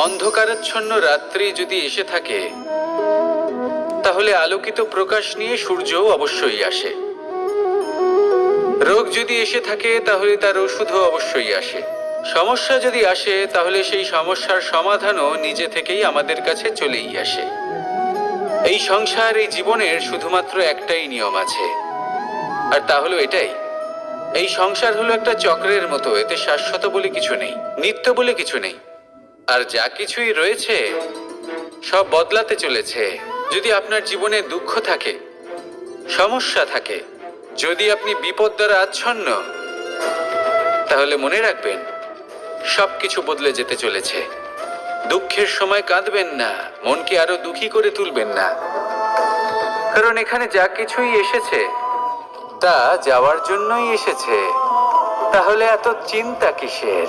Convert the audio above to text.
অন্ধকারাচ্ছন্ন রাত্রি যদি এসে থাকে, তাহলে আলোকিত প্রকাশ নিয়ে সূর্যও অবশ্যই আসে। রোগ যদি এসে থাকে, তাহলে তার ওষুধও অবশ্যই আসে। সমস্যা যদি আসে, তাহলে সেই সমস্যার সমাধানও নিজে থেকেই আমাদের কাছে চলেই আসে। এই সংসার, এই জীবনের শুধুমাত্র একটাই নিয়ম আছে, আর তা হলো এটাই: এই সংসার হলো একটা চক্রের মতো। এতে শাশ্বত বলে কিছু নেই, নিত্য বলে কিছু নেই। আর যা কিছুই রয়েছে সব বদলাতে চলেছে। যদি আপনার জীবনে দুঃখ থাকে, সমস্যা থাকে, যদি আপনি বিপদ দ্বারা আচ্ছন্ন, তাহলে মনে রাখবেন সবকিছু বদলে যেতে চলেছে। দুঃখের সময় কাঁদবেন না, মনকে আরো দুঃখী করে তুলবেন না, কারণ এখানে যা কিছুই এসেছে তা যাওয়ার জন্যই এসেছে। তাহলে এত চিন্তা কিসের?